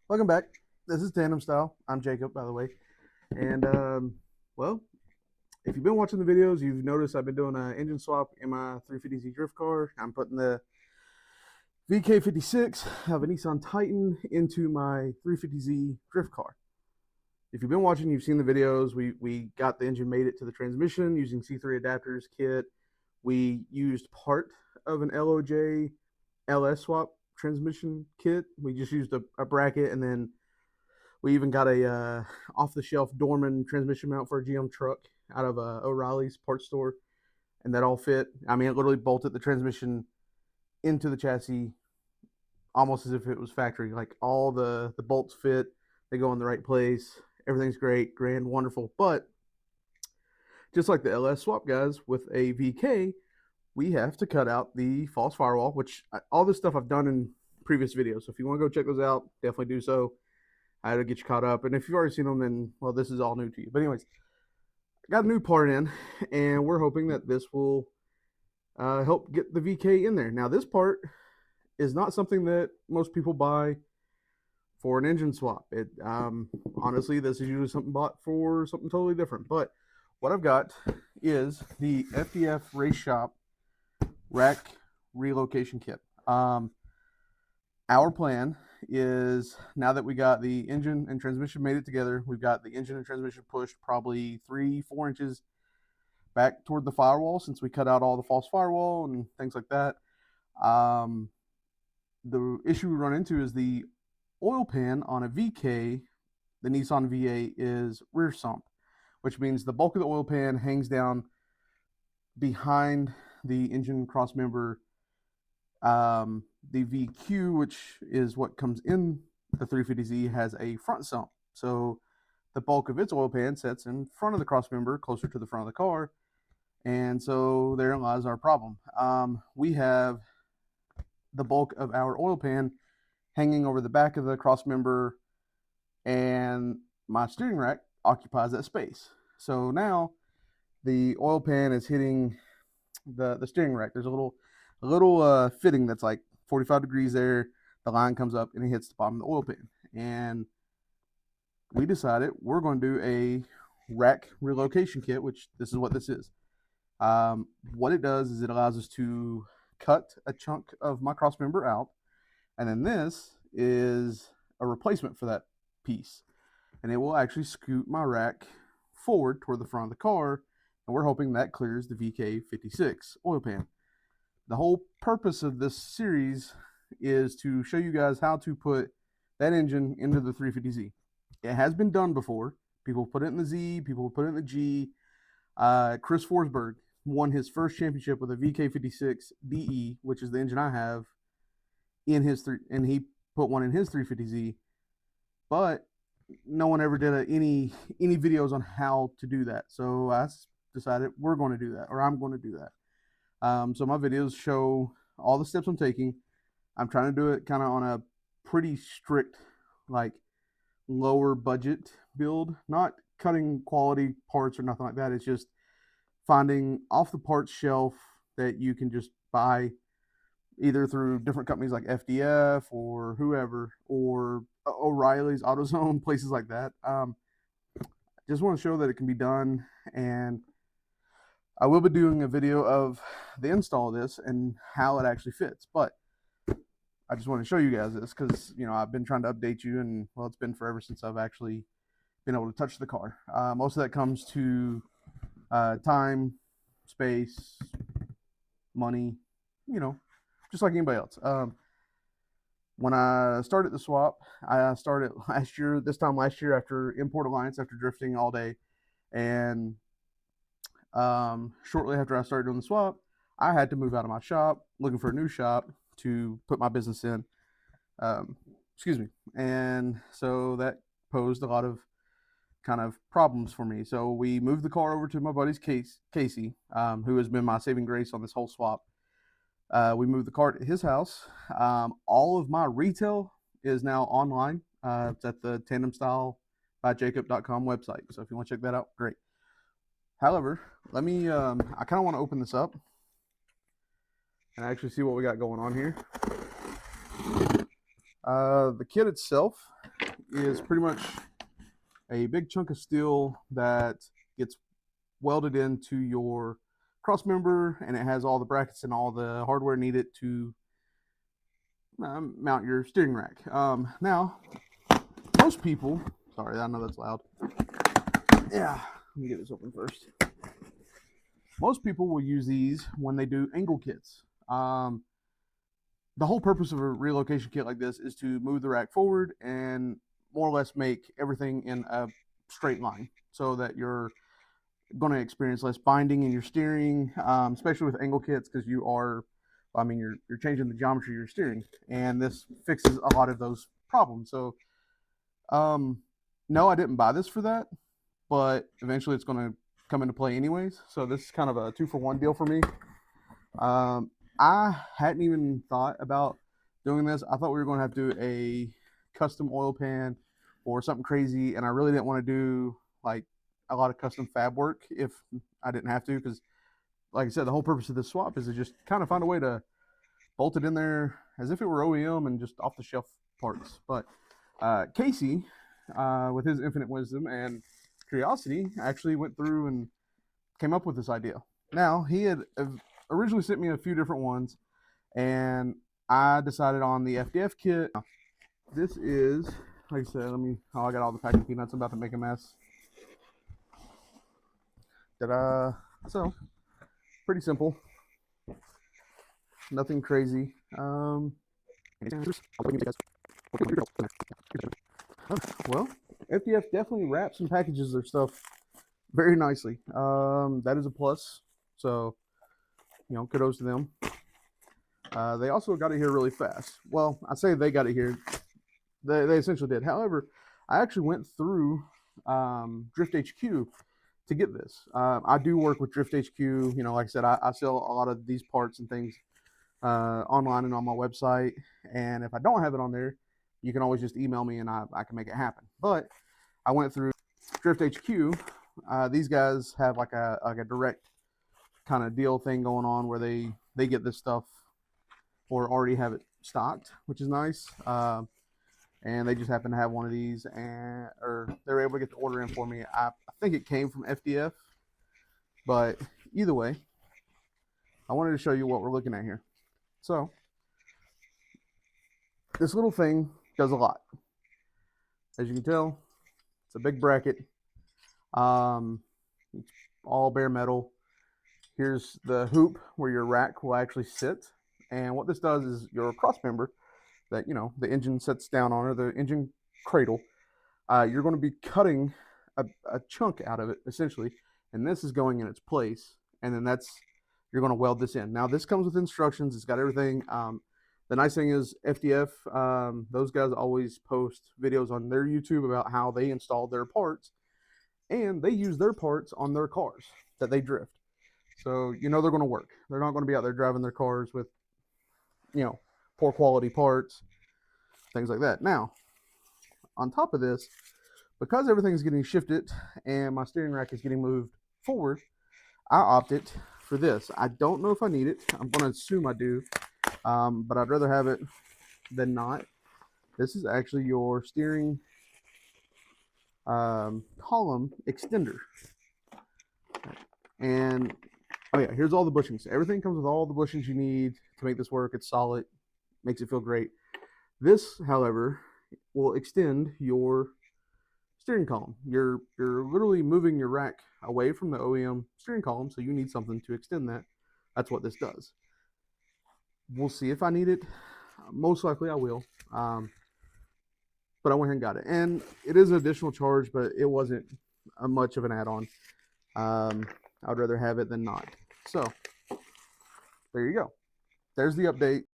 Welcome back. This is Tandem Style. I'm Jacob, by the way. And, well, if you've been watching the videos, you've noticed I've been doing an engine swap in my 350Z drift car. I'm putting the VK56 of a Nissan Titan into my 350Z drift car. If you've been watching, you've seen the videos. We got the engine, made it to the transmission using C3 adapters kit. We used part of an LOJ LS swap transmission kit. We just used a bracket, and then we even got a off-the-shelf Dorman transmission mount for a GM truck out of O'Reilly's parts store, and that all fit. I mean, it literally bolted the transmission into the chassis almost as if it was factory. Like all the bolts fit, they go in the right place. Everything's great, grand, wonderful. But just like the LS swap guys with a VK, we have to cut out the false firewall, which all this stuff I've done in previous videos. So if you want to go check those out, definitely do so. I had to get you caught up. And if you've already seen them, then, well, this is all new to you. But anyways, got a new part in, and we're hoping that this will help get the VK in there. Now, this part is not something that most people buy for an engine swap. Honestly, this is usually something bought for something totally different. But what I've got is the FDF Race Shop rack relocation kit. Our plan is, now that we got the engine and transmission made it together, we've got the engine and transmission pushed probably 3-4 inches back toward the firewall, since we cut out all the false firewall and things like that. The issue we run into is the oil pan on a VK, the Nissan V8, is rear sump, which means the bulk of the oil pan hangs down behind the engine cross member. The VQ, which is what comes in the 350Z, has a front sump, so the bulk of its oil pan sits in front of the cross member, closer to the front of the car, and so therein lies our problem. We have the bulk of our oil pan hanging over the back of the cross member, and my steering rack occupies that space. So now the oil pan is hitting the steering rack. There's a little fitting that's like 45 degrees there. The line comes up and it hits the bottom of the oil pan. And we decided we're going to do a rack relocation kit, which this is what this is. What it does is it allows us to cut a chunk of my cross member out, and then this is a replacement for that piece, and it will actually scoot my rack forward toward the front of the car, and we're hoping that clears the VK56 oil pan. The whole purpose of this series is to show you guys how to put that engine into the 350Z. It has been done before. People put it in the Z, people put it in the G. Chris Forsberg won his first championship with a VK56DE, which is the engine I have, and he put one in his 350Z. But no one ever did any videos on how to do that. So I decided we're going to do that, or I'm going to do that. So my videos show all the steps I'm taking. I'm trying to do it kind of on a pretty strict, like, lower budget build, not cutting quality parts or nothing like that. It's just finding off the parts shelf that you can just buy either through different companies like FDF or whoever, or O'Reilly's, AutoZone, places like that. Just want to show that it can be done, and I will be doing a video of the install of this and how it actually fits. But I just want to show you guys this because, you know, I've been trying to update you, and, well, it's been forever since I've actually been able to touch the car. Most of that comes to time, space, money, you know, just like anybody else. When I started the swap, I started this time last year after Import Alliance, after drifting all day, and shortly after I started doing the swap, I had to move out of my shop, looking for a new shop to put my business in. Excuse me. And so that posed a lot of kind of problems for me. So we moved the car over to my buddy's Casey, who has been my saving grace on this whole swap. We moved the car to his house. All of my retail is now online. It's at the tandemstyle.jacob.com website. So if you want to check that out, great. However, let me, I kind of want to open this up and actually see what we got going on here. The kit itself is pretty much a big chunk of steel that gets welded into your cross member, and it has all the brackets and all the hardware needed to mount your steering rack. Now, most people, sorry, I know that's loud. Yeah, let me get this open first. Most people will use these when they do angle kits. The whole purpose of a relocation kit like this is to move the rack forward and more or less make everything in a straight line so that you're going to experience less binding in your steering, especially with angle kits, because you're changing the geometry of your steering, and this fixes a lot of those problems. So no, I didn't buy this for that, but eventually it's going to come into play anyways. So this is kind of a 2-for-1 deal for me. I hadn't even thought about doing this. I thought we were going to have to do a custom oil pan or something crazy, and I really didn't want to do like a lot of custom fab work if I didn't have to, because like I said, the whole purpose of this swap is to just kind of find a way to bolt it in there as if it were OEM and just off the shelf parts. But Casey, with his infinite wisdom and curiosity, actually went through and came up with this idea. Now, he had originally sent me a few different ones, and I decided on the FDF kit. This is, like I said, I got all the packing peanuts. I'm about to make a mess. So, pretty simple. Nothing crazy. Well, FDF definitely wraps and packages their stuff very nicely. That is a plus. So, kudos to them. They also got it here really fast. Well, I say they got it here. They essentially did. However, I actually went through Drift HQ to get this. I do work with Drift HQ. Like I said, I sell a lot of these parts and things online and on my website. And if I don't have it on there, you can always just email me and I can make it happen. But I went through Drift HQ. These guys have like a direct kind of deal thing going on where they get this stuff or already have it stocked, which is nice. And they just happen to have one of these, or they're able to get the order in for me. I think it came from FDF, but either way, I wanted to show you what we're looking at here. So this little thing does a lot. As you can tell, it's a big bracket. It's all bare metal. Here's the hoop where your rack will actually sit. And what this does is your cross member that, the engine sets down on, or the engine cradle, you're going to be cutting a chunk out of it, essentially. And this is going in its place. And then you're going to weld this in. Now, this comes with instructions. It's got everything. The nice thing is FDF, those guys always post videos on their YouTube about how they installed their parts. And they use their parts on their cars that they drift. So, they're going to work. They're not going to be out there driving their cars with, poor quality parts, things like that. Now, on top of this, because everything's getting shifted and my steering rack is getting moved forward, I opted for this. I don't know if I need it. I'm going to assume I do, but I'd rather have it than not. This is actually your steering column extender. And oh yeah, here's all the bushings. Everything comes with all the bushings you need to make this work. It's solid, makes it feel great. This, however, will extend your steering column. You're literally moving your rack away from the OEM steering column, so you need something to extend that. That's what this does. We'll see if I need it. Most likely I will. But I went ahead and got it. And it is an additional charge, but it wasn't much of an add-on. I would rather have it than not. So, there you go. There's the update.